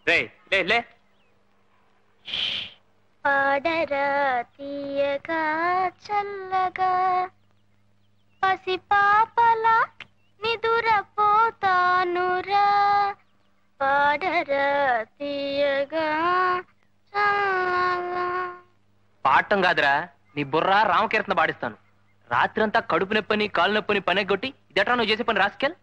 రే లే లే. పాడరా తీయగా చల్లగా పసిపాపలా నిదురపోతానురా పాడరా తీయగా చల్లగా. పాడటం కాదురా, నీ బుర్ర రామకీర్తన పాడిస్తాను. రాత్రంతా కడుపు నొప్పని కాలు నొప్పని పనెగొట్టి ఇదట్రా నువ్వు చేసే పని రాసుకెల్.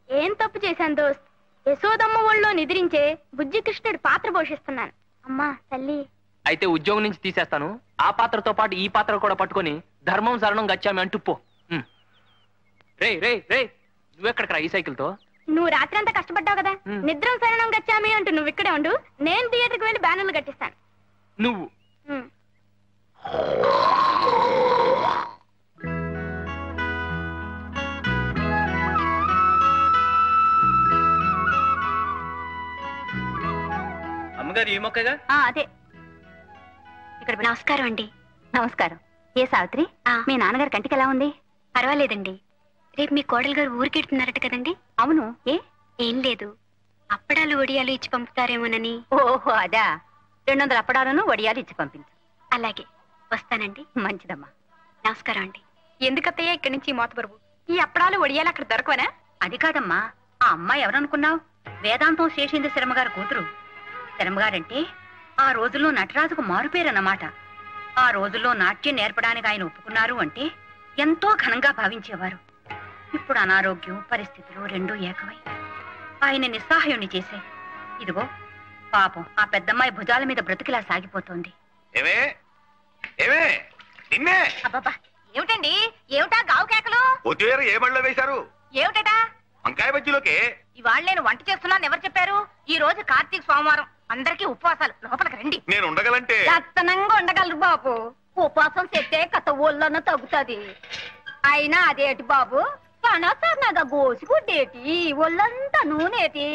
ఏం తప్పు చేశాను దోస్త్? యశోదమ్మ ఒళ్ళో నిద్రించే బుజ్జి కృష్ణుడి పాత్ర పోషిస్తున్నాను. అమ్మా తల్లి. అయితే ఉద్యోగం నుంచి తీసేస్తాను. ఆ పాత్రతో పాటు ఈ పాత్ర కూడా పట్టుకొని ధర్మం శరణం గచ్చామి అంటూ పో. రే రే రే, నువ్వెక్కడికి ఈ సైకిల్ తో? నువ్వు రాత్రి అంతా కష్టపడ్డావు కదా, నిద్రం శరణం గచ్చామి అంటూ నువ్వు ఇక్కడే ఉండు, నేను థియేటర్కి వెళ్ళి బ్యానర్లు కట్టిస్తాను. నువ్వు అమ్మగారు ఈ మొక్కగా? అదే. ఇక్కడ నమస్కారం అండి. నమస్కారం. ఏ సావిత్రి, మీ నాన్నగారి కంటికి ఎలా ఉంది? పర్వాలేదండి. రేపు మీ కోడలు గారు ఊరికెడుతున్నారట కదండి? అవును. ఏం లేదు, అప్పడాలు వడియాలు ఇచ్చి పంపుతారేమోనని. ఓహో అదా. 200 అప్పడాలను వడియాలు ఇచ్చి పంపించు. అలాగే, వస్తానండి. మంచిదమ్మా. నమస్కారం అండి. ఎందుకత్తయ్యా ఇక్కడి నుంచి మోతబరువు? ఈ అప్పడాలు వడియాలు అక్కడ దొరకవనా? అది కాదమ్మా, ఆ అమ్మాయి ఎవరనుకున్నావు? వేదాంతం శేషేంద్ర శర్మగారి కూతురు. శర్మగారంటే ఆ రోజుల్లో నటరాజుకు మారుపేరన్నమాట. ఆ రోజుల్లో నాట్యం నేర్పడానికి ఆయన ఒప్పుకున్నారు అంటే ఎంతో ఘనంగా భావించేవారు. ఇప్పుడు అనారోగ్యం పరిస్థితులు రెండూ ఏకమై ఆయన నిస్సహాయుణ్ణి చేశాయి. ఇదిగో పాపం ఆ పెద్దమ్మాయి భుజాల మీద బ్రతుకిలా సాగిపోతోంది. అబ్బబ్బా, ఏమిటండి? ఏమిటా గావు కేకలు? ఏ బళ్ళో వేశారు? ఏమిటా? వంకాయ బజ్జీలోకే. ఇవాళ నేను వంట చేస్తున్నాను ఎవరు చెప్పారు? ఈ రోజు కార్తీక సోమవారం, అందరికీ ఉపవాసాలు. లోపలికి రండి. నేను ఉండగలంటే లక్షణంగా ఉండగలరు బాబు. ఉపవాసం చెప్తే కథ ఒళ్ళన్న తగ్గుతుంది. అయినా అదేటి బాబు, కనసన్నగా గోసుకుంటేటి ఒళ్ళంతా నూనెటి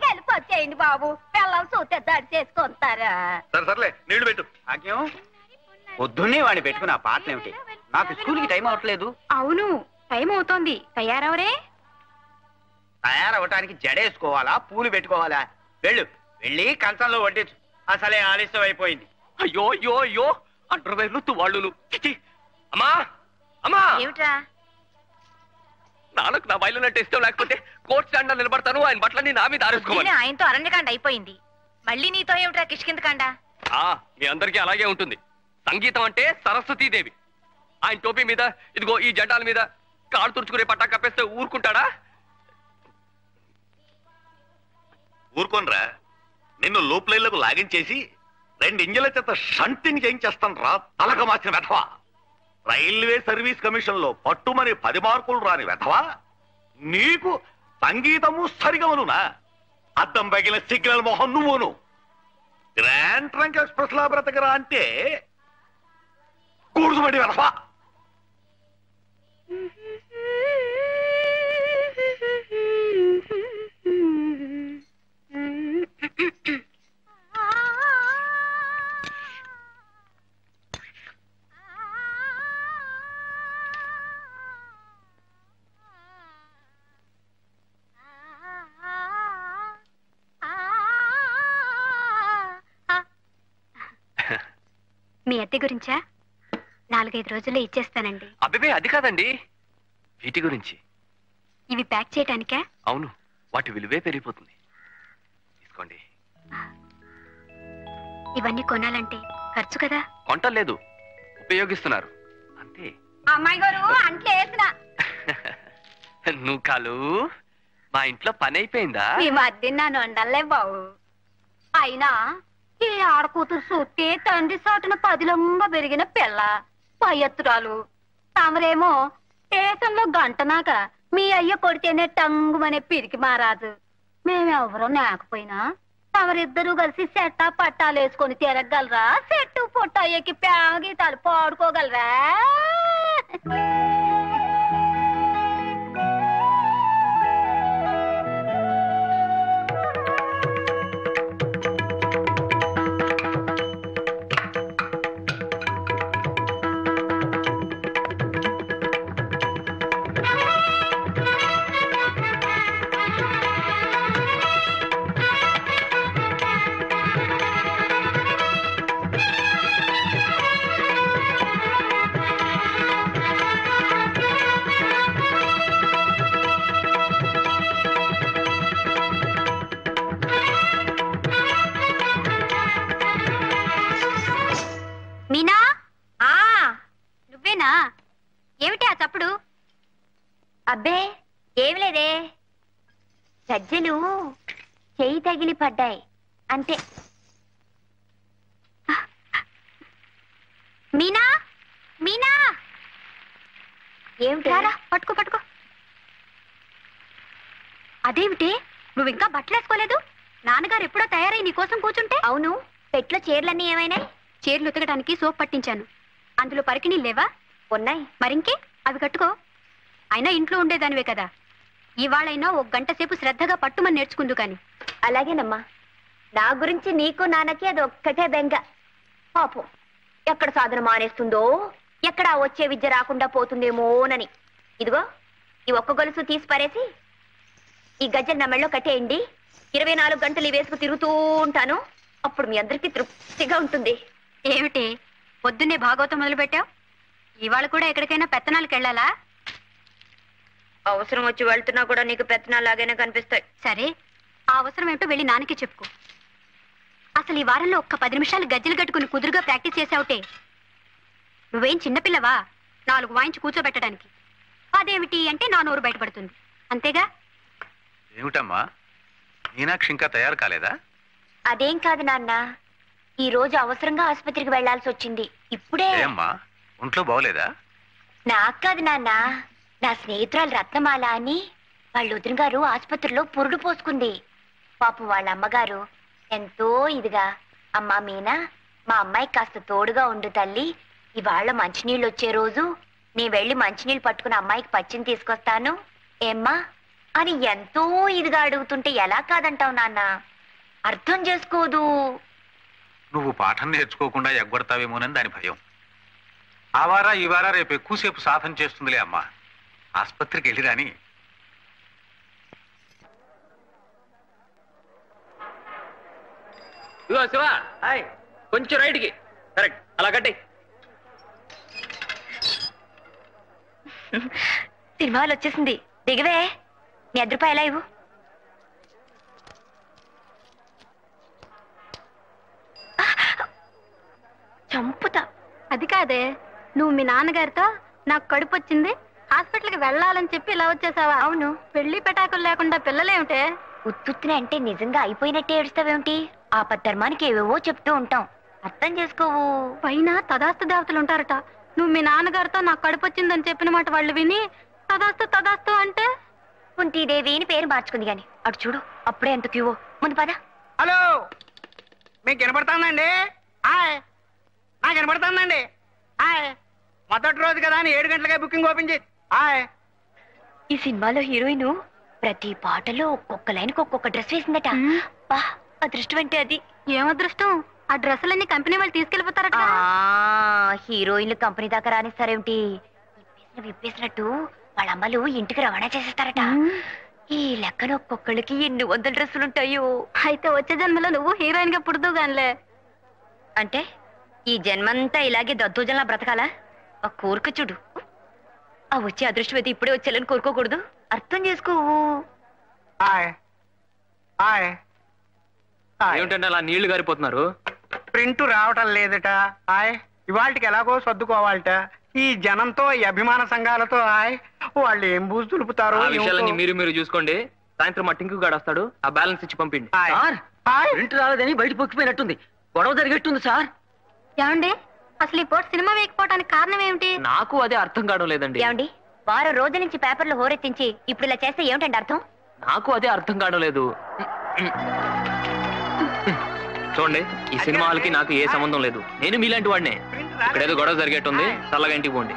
కలిపి వచ్చేయండి బాబు. పిల్లలు చూస్తే దడి చేసుకుంటారా? సర్లే నీళ్లు పెట్టు. పొద్దున్నే వాడిని పెట్టుకుని ఆ పాటలు ఏమిటి? నాకు స్కూల్కి టైం అవట్లేదు. అవును, టైం అవుతోంది. తయారవరే? తయారవటానికి జడేసుకోవాలా, పూలు పెట్టుకోవాలా? వెళ్ళి కంచంలో వడ్డించు. అసలే ఆలస్యం అయిపోయింది. అయ్యో అయ్యో అయ్యో, అంటర్వేర్లు తువాళ్ళు. అమ్మా అమ్మా, ఏమిట్రా? నాన్నకు నా బయలు నట్టు ఇష్టం లేకపోతే కోర్టు స్టాండ్ నిలబడతాను. ఆయన బట్టలన్నీ నా మీద ఆరేసుకోవాలి. ఆయనతో అరణ్యకాండ అయిపోయింది, మళ్ళీ నీతో ఏమిట్రా కిష్కిందకాండ? మీ అందరికీ అలాగే ఉంటుంది. సంగీతం అంటే సరస్వతీదేవి. ఆయన టోపీ మీద ఇదిగో ఈ జెండాల మీద కాళ్ళు తుడుచుకునే పట్టా కప్పేస్తే ఊరుకుంటాడా? ఊరుకోనరా, నిన్ను లూప్ లైన్లకు లాగించేసి 2 ఇంజల చేత షంటింగ్ చేయించేస్తాను రా తలక మార్చిన వెధవా. రైల్వే సర్వీస్ కమిషన్ లో పట్టుమని 10 మార్కులు రాని వెధవా. నీకు సంగీతము సరిగమనునా? అద్దం పగిలిన సిగ్నల్ మొహం నువ్వును. గ్రాండ్ ట్రంక్ ఎక్స్ప్రెస్ లా బ్రతకరా అంటే కూర్చుబడి వెధవా. మీ అద్దె గురించా? 4-5 రోజుల్లో ఇచ్చేస్తానండి. అబ్బే అది కాదండి, వీటి గురించి. ఇవి ప్యాక్ చేయటానికా? అవును, వాటి విలువే పెరిగిపోతుంది. తీసుకోండి. ఇవన్నీ కొనాలంటే ఖర్చు కదా? కొంటలేదు, ఉపయోగిస్తున్నారు అంతే. అమ్మాయి గారు అంట్లో వేసిన నువ్వు కాలు మా ఇంట్లో పని అయిపోయిందా? ఈ మధ్య నన్ను వండలే బావు. అయినా ఈ ఆడకూతురు చూస్తే తండ్రి సాటున 10లంగా పెరిగిన పిల్ల పయ్యత్తురాలు. తమరేమో స్టేషన్లో గంటనాక మీ అయ్య కొడితేనే టంగుమనే పిరికి మారాజు. మేమెవరో లేకపోయినా తమరిద్దరూ కలిసి సెట్టా పట్టాలు వేసుకొని తిరగలరా? చెట్టు పొట్ట ఎక్కి ప్యాగీతాలు పాడుకోగలరా? అబ్బే ఏమి లేదే, గజ్జెలు చెయ్యి తగిలి పడ్డాయి అంతే. మీనా మీనా ఏమిటి? పట్టుకో పట్టుకో. అదేమిటి నువ్వు ఇంకా బట్టలు వేసుకోలేదు? నాన్నగారు ఎప్పుడో తయారై నీకోసం కూర్చుంటే. అవును, పెట్లో చీరలన్నీ ఏమైనాయి? చీరలు ఉతకడానికి సోప్ పట్టించాను. అందులో పరికిణీ లేవా? ఉన్నాయి. మరింకే అవి కట్టుకో. అయినా ఇంట్లో ఉండేదానివే కదా, ఇవాళైనా ఒక గంట సేపు శ్రద్ధగా పట్టుమని నేర్చుకుందు కాని. అలాగేనమ్మా. నా గురించి నీకు నాన్నకి అది ఒక్కటే బెంగ. పాపం ఎక్కడ సాధన మానేస్తుందో, ఎక్కడ వచ్చే విద్య రాకుండా పోతుందేమోనని. ఇదిగో ఈ ఒక్క గొలుసు తీసి పారేసి ఈ గజ్జలు నా మెళ్ళో కట్టేయండి. 24 గంటలు వేసుకు తిరుగుతూ ఉంటాను. అప్పుడు మీ అందరికీ తృప్తిగా ఉంటుంది. ఏమిటి పొద్దున్నే భాగవతం మొదలు పెట్టావు? ఇవాళ కూడా ఎక్కడికైనా పెత్తనాలకు వెళ్ళాలా? అవసరం వచ్చి వెళ్తున్నా కూడా నీకు పెత్తనాలాగైనా కనిపిస్తాయి. సరే, ఆ అవసరం ఏమిటో వెళ్ళి నాన్నకి చెప్పుకో. అసలు ఈ వారంలో ఒక్క 10 నిమిషాలు గజ్జలు కట్టుకుని కుదురుగా ప్రాక్టీస్ చేసావుటే. నువ్వేం చిన్నపిల్లవా 4 వాయించి కూర్చోబెట్టడానికి? అదేమిటి అంటే నా నోరు బయటపడుతుంది అంతేగా. ఏమిటమ్మా, మీనాక్షి ఇంకా తయారు కాలేదా? అదేం కాదు నాన్న, ఈ రోజు అవసరంగా ఆసుపత్రికి వెళ్లాల్సి వచ్చింది. ఇప్పుడే. ఏమ్మా, ఒంట్లో బాగోలేదా? నాకు కాదు నాన్న, నా స్నేహితురాలు రత్నమాల అని వాళ్ళ వదిన గారు ఆసుపత్రిలో పురుడు పోసుకుంది. పాపం వాళ్ళ అమ్మగారు ఎంతో ఇదిగా, అమ్మా మీనా, మా అమ్మాయి కాస్త తోడుగా ఉండు తల్లి, ఇవాళ మంచినీళ్ళు వచ్చే రోజు నీ వెళ్ళి మంచినీళ్ళు పట్టుకుని అమ్మాయికి పచ్చిని తీసుకొస్తాను ఏమ్మా అని ఎంతో ఇదిగా అడుగుతుంటే ఎలా కాదంటావు నాన్న? అర్థం చేసుకోదు. నువ్వు పాఠం నేర్చుకోకుండా ఎగ్గొడతావేమోనని దాని భయం. ఆ వారా ఈ వారా రేపు ఎక్కువసేపు సాధన చేస్తుందిలే అమ్మా. ఆసుపత్రికి వెళ్ళిరాని. ఇదిగో శివ, కొంచెం రైట్కి. కరెక్ట్, అలా కట్టే. సినిమాలు వచ్చేసింది, దిగవే. నీ ₹1 ఇవ్వు. చంపుతా. అది కాదే, నువ్వు మీ నాన్నగారితో నాకు కడుపు వచ్చింది హాస్పిటల్కి వెళ్ళాలని చెప్పి ఇలా వచ్చేసావా? అవును. పెళ్లి పెటాకులు లేకుండా పిల్లలేమిటే? ఉత్తుత్తునే అంటే నిజంగా అయిపోయినట్టే ఏడుస్తావేమిటి? ఆపద్ధర్మానికి ఏవేవో చెప్తూ ఉంటాం, అర్థం చేసుకోవు. పైన తదాస్తు దేవతలు ఉంటారట. నువ్వు మీ నాన్నగారితో నాకు కడుపు వచ్చిందని చెప్పిన మాట వాళ్ళు విని తదాస్తు తదాస్తు అంటే కుంతీదేవి అని పేరు మార్చుకుంది. గాని అటు చూడు, అప్పుడే ఎంత క్యూవో. ముందు పద. హలో, మీకు వినపడుతుందండి? నాకు వినపడుతుందండి. మొదటి రోజు కదా అని 7 గంటలకే బుకింగ్ ఓపెన్ చేసి. ఈ సినిమాలో హీరోయిన్ ప్రతి పాటలో ఒక్కొక్క లైన్కి ఒక్కొక్క డ్రెస్ వేసిందట. బా, అదృష్టం అంటే అది. ఏం అదృష్టం? ఆ డ్రెస్సులన్నీ కంపెనీ వాళ్ళు తీసుకెళ్లిపోతారట. హీరోయిన్లు కంపెనీ దాకా రానిస్తారేమిటి? విప్పేసినట్టు వాళ్ళ అమ్మలు ఇంటికి రవాణా చేసేస్తారట. ఈ లెక్కన ఒక్కొక్కళ్ళకి ఎన్ని 100 డ్రెస్సులుంటాయో. అయితే వచ్చే జన్మలో నువ్వు హీరోయిన్ గా పుడుతూ గానిలే. అంటే ఈ జన్మంతా ఇలాగే దద్దోజనలా బ్రతకాలా? ఆ కోరిక చూడు. ఆ వచ్చే అదృష్టం అయితే ఇప్పుడే వచ్చేయాలని కోరుకోకూడదు. అర్థం చేసుకోవు. ఏమిటంటే అలా నీళ్లు గారిపోతున్నారు? ప్రింట్ రావటం లేదట. ఇవాళకి ఎలాగో సర్దుకోవాలట. ఈ జనంతో, ఈ అభిమాన సంఘాలతో వాళ్ళు ఏం బూజు దులుపుతారో. ఆ విషయాలన్నీ మీరు చూసుకోండి. సాయంత్రం మా టింకు గాడు వస్తాడు, ఆ బ్యాలెన్స్ ఇచ్చి పంపిండి. ప్రింట్ రాలేదని బయట పొక్కిపోయినట్టుంది, గొడవ జరిగేట్టుంది సార్. ఏమండి, అసలు ఈ పూట సినిమా వేయకపోవడానికి కారణం ఏమిటి? నాకు అదే అర్థం కావడం లేదండి. ఏమండి, వారం రోజుల నుంచి పేపర్లు హోరెత్తించి ఇప్పుడు ఇలా చేస్తే ఏమిటండి అర్థం? నాకు అదే అర్థం కావడం లేదు. చూడండి, ఈ సినిమాలకి నాకు ఏ సంబంధం లేదు. నేను మీలాంటి వాడినే. ఇక్కడేదో గొడవ జరిగేట్టుంది, చల్లగా ఇంటికి పోండి.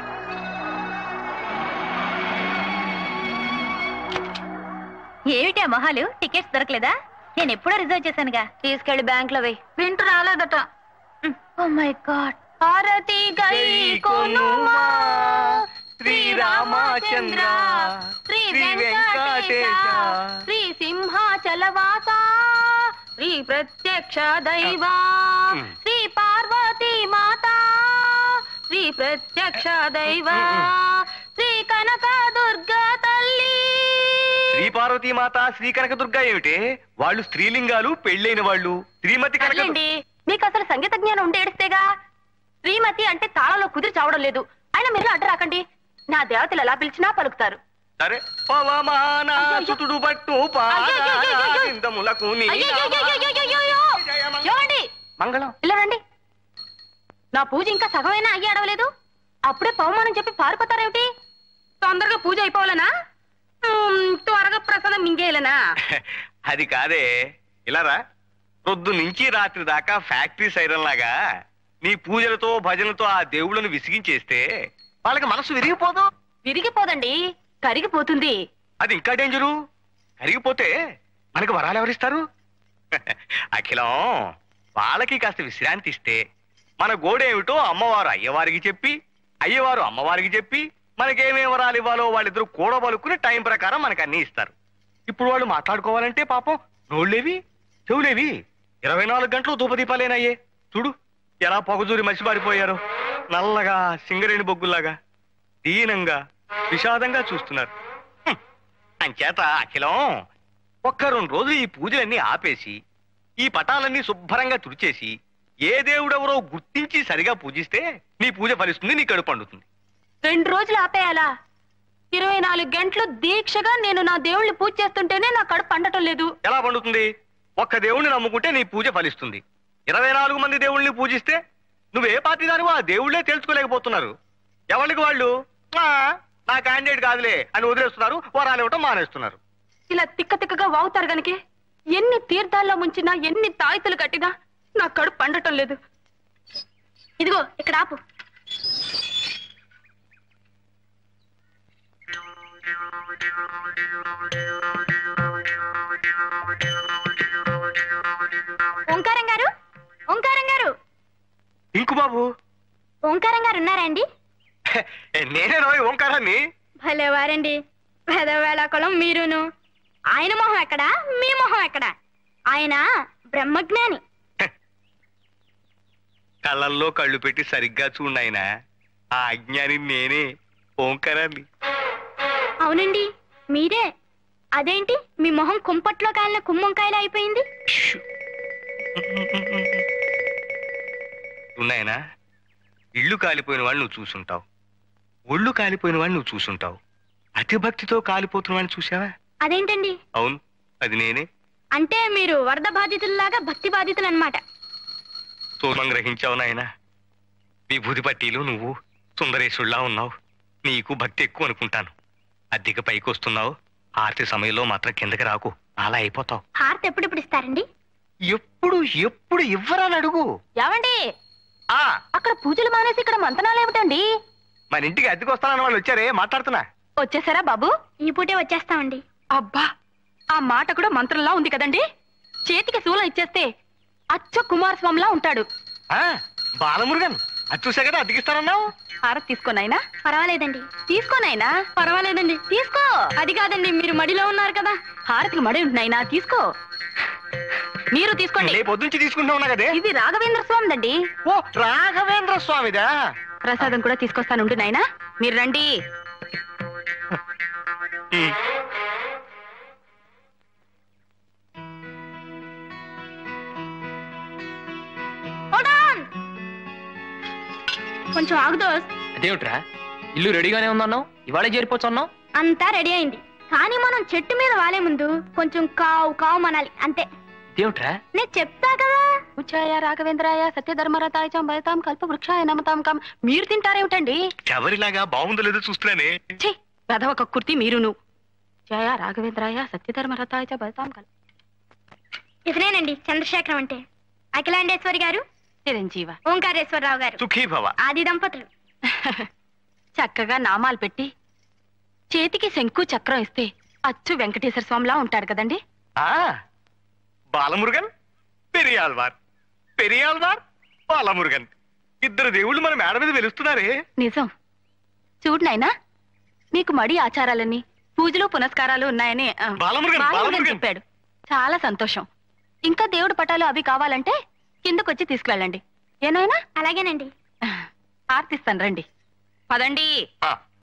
ఏమిటి ఆ మొహాలు? టికెట్స్ దొరకలేదా? నేను ఎప్పుడో రిజర్వ్ చేశానుగా. తీసుకెళ్లి బ్యాంక్ లో వేయి. ప్రింట్ రాలేదట. Oh my god. హారతి గై కొనుమా శ్రీరామచంద్ర శ్రీ వెంకటేశ శ్రీ సింహాచలవాస శ్రీ ప్రత్యక్ష దైవా శ్రీ పార్వతీ మాతా శ్రీ ప్రత్యక్ష దైవా శ్రీ కనక దుర్గా తల్లి. శ్రీ పార్వతీ మాత, శ్రీ కనక దుర్గా ఏమిటి? వాళ్ళు స్త్రీలింగాలు, పెళ్ళైన వాళ్ళు. శ్రీమతి కనక. మీకు అసలు సంగీత జ్ఞానం ఉంటే ఏడిస్తేగా. శ్రీమతి అంటే తాళంలో కుదిరి చావడం లేదు. అయినా మీరు అడ్డు రాకండి. నా దేవతలు ఎలా పిలిచినా పలుకుతారు. సరే పవమాన సుతుడు పట్టు పాదములకు మంగళం. ఇలా రండి. నా పూజ ఇంకా సగమైనా అయ్యి అడవలేదు, అప్పుడే పవమానం చెప్పి పారిపోతారేమిటి? తొందరగా పూజ అయిపోవాలనా? త్వరగా ప్రసాదం మింగేయాలనా? అది కాదే, ఇలారా. పొద్దు నుంచి రాత్రి దాకా ఫ్యాక్టరీ సైరన్ లాగా నీ పూజలతో భజనలతో ఆ దేవుళ్ళను విసిగించేస్తే వాళ్ళకి మనసు విరిగిపోదు. విరిగిపోదండి, కరిగిపోతుంది. అది ఇంకా డేంజరు. కరిగిపోతే మనకి వరాలు ఎవరిస్తారు? అఖిలం, వాళ్ళకి కాస్త విశ్రాంతి ఇస్తే మన గోడేమిటో అమ్మవారు అయ్యవారికి చెప్పి, అయ్యవారు అమ్మవారికి చెప్పి మనకేమేం వరాలు ఇవ్వాలో వాళ్ళిద్దరూ కూడబలుకుని టైం ప్రకారం మనకు అన్ని ఇస్తారు. ఇప్పుడు వాళ్ళు మాట్లాడుకోవాలంటే పాపం నోళ్ళేవి చెవులేవి 24 గంటలు ధూపదీపాలేనయ్యే. చూడు ఎలా పొగజూరి మసిబారిపోయారు. నల్లగా సింగరేణి బొగ్గుల్లాగా దీనంగా విషాదంగా చూస్తున్నారు. అంచేత అఖిలం, ఒక్క 2 రోజులు ఈ పూజలన్నీ ఆపేసి ఈ పటాలన్నీ శుభ్రంగా తుడిచేసి ఏ దేవుడెవరో గుర్తించి సరిగా పూజిస్తే నీ పూజ ఫలిస్తుంది, నీ కడుపు పండుతుంది. 2 రోజులు ఆపేయాలా? 24 గంటలు దీక్షగా నేను నా దేవుళ్ళని పూజ చేస్తుంటేనే నా కడుపు పండటం లేదు. ఎలా పండుతుంది? ఒక్క దేవుణ్ణి నమ్ముకుంటే నీ పూజ ఫలిస్తుంది. 24 మంది దేవుళ్ళని పూజిస్తే నువ్వే పార్టీ దానివో ఆ దేవుళ్ళే తెలుసుకోలేకపోతున్నారు. ఎవరికి వాళ్ళు నా క్యాండిడేట్ కాదులే అని వదిలేస్తున్నారు, వరాలు ఇవ్వటం మానేస్తున్నారు. ఇలా తిక్క తిక్కగా వాగుతారు గనకే ఎన్ని తీర్థాల్లో ముంచినా, ఎన్ని తాయితులు కట్టినా నా కడుపు పండటం లేదు. ఇదిగో ఇక్కడ ఆపు. ఓంకారం గారు, ఓంకారం గారు. ఇంకు బాబు, ఓంకారం గారు ఉన్నారా అండి? నేనే రోయ్ ఓంకారాన్ని. భలేవారండి, పెదవేళాకులం మీరును. ఆయన మొహం ఎక్కడా, మీ మొహం ఎక్కడా? ఆయన బ్రహ్మజ్ఞాని. కళ్ళల్లో కళ్ళు పెట్టి సరిగ్గా చూడాయన. ఆ అజ్ఞాని నేనే, ఓంకారాన్ని. అవునండి మీరే. అదేంటి మీ మొహం కుంపట్లో కాలిన కుమ్మంకాయలు అయిపోయింది? ఉన్నాయనా, ఇళ్ళు కాలిపోయిన వాళ్ళు నువ్వు చూసుంటావు, ఒళ్ళు కాలిపోయిన వాళ్ళు నువ్వు చూసుంటావు, అతి భక్తితో కాలిపోతున్న వాడిని చూసావా? అదేంటండి? అవును, అది నేనే. అంటే మీరు వరద బాధితుల్లాగా భక్తి బాధితులు అన్నమాట. సూర్మం గ్రహించావు నాయన. విభూతి పట్టీలు నువ్వు సుందరేశుల్లా ఉన్నావు. నీకు భక్తి ఎక్కువ అనుకుంటాను. అద్దెకి పైకి వస్తున్నావు, ఆర్తి సమయంలో మాత్రం కిందకి రాకు, అలా అయిపోతావు. హారతి ఎప్పుడెప్పుడు ఇస్తారండి? ఎప్పుడు ఎప్పుడు ఇవ్వరని అడుగు. ఏమండి, అక్కడ పూజలు మానేసి ఇక్కడ మంతనాలు ఏమిటండి? మన ఇంటికి అద్దెకి వస్తానన్న వాళ్ళు వచ్చారే, మాట్లాడుతున్నా. వచ్చేసారా బాబు? ఈ పూటే వచ్చేస్తామండి. అబ్బా, ఆ మాట కూడా మంత్రంలా ఉంది కదండి. చేతికి శూలం ఇచ్చేస్తే అచ్చ కుమారస్వామిలా ఉంటాడు. బాలమురుగన్, అది చూసా కదా అద్దెకిస్తానన్నావు. హారతి తీసుకోనైనా? పర్వాలేదండి. తీసుకోనైనా? పర్వాలేదండి. తీసుకో. అది కాదండి, మీరు మడిలో ఉన్నారు కదా. హారతికి మడి ఉంటున్నాయినా, తీసుకో. మీరు తీసుకోండి. రేపు పొద్దుంచి తీసుకుంటా ఉన్నా కదే. ఇది రాఘవేంద్ర స్వామిదండి. ఓ, రాఘవేంద్ర స్వామిదా? ప్రసాదం కూడా తీసుకొస్తానుండు నాయనా, మీరు రండి. కొంచెం ఆగుదో. అదేమిట్రా, ఇల్లు రెడీగానే ఉందన్నావు, ఇవాళే చేరిపోవచ్చు అన్నావు. అంతా రెడీ అయింది, కానీ మనం చెట్టు మీద వాలే ముందు కొంచెం కావు కావు మనాలి అంతే. ఇదేమిట్రా? నేను చెప్తా కదా. ఉచ్చాయ రాఘవేంద్రాయ సత్యధర్మరతాయ చ భయతాం కల్ప వృక్షాయ నమతాం కాం. మీరు తింటారేమిటండి? ఎవరిలాగా బాగుందో లేదో చూస్తున్నానే. ఛీ, వెధవ కక్కుర్తి మీరును. జయ రాఘవేంద్రాయ సత్యధర్మరతాయ చ భయతాం కల్ప. ఇతనేనండి చంద్రశేఖరం అంటే. అఖిలాండేశ్వరి గారు, చిరంజీవ. ఓంకారేశ్వరరావు గారు, సుఖీ భవ. ఆది దంపతులు. చక్కగా నామాలు పెట్టి చేతికి శంకు చక్రం ఇస్తే అచ్చు వెంకటేశ్వర స్వామిలా ఉంటాడు కదండి. బాలమురుగన్, పెరియాల్వార్. పెరియాల్వార్, బాలమురుగన్, ఇద్దరు దేవుళ్ళు మన మేడ మీద వెలుస్తున్నారే. నిజం. చూడు నాయనా, మీకు మడి ఆచారాలన్నీ పూజలు పునస్కారాలు ఉన్నాయని బాలమురుగన్ చెప్పాడు. చాలా సంతోషం. ఇంకా దేవుడు పటాలు అవి కావాలంటే కిందకొచ్చి తీసుకువెళ్ళండి. ఏనాయనా? అలాగేనండి. ఆర్తిస్తాను, రండి. పదండి.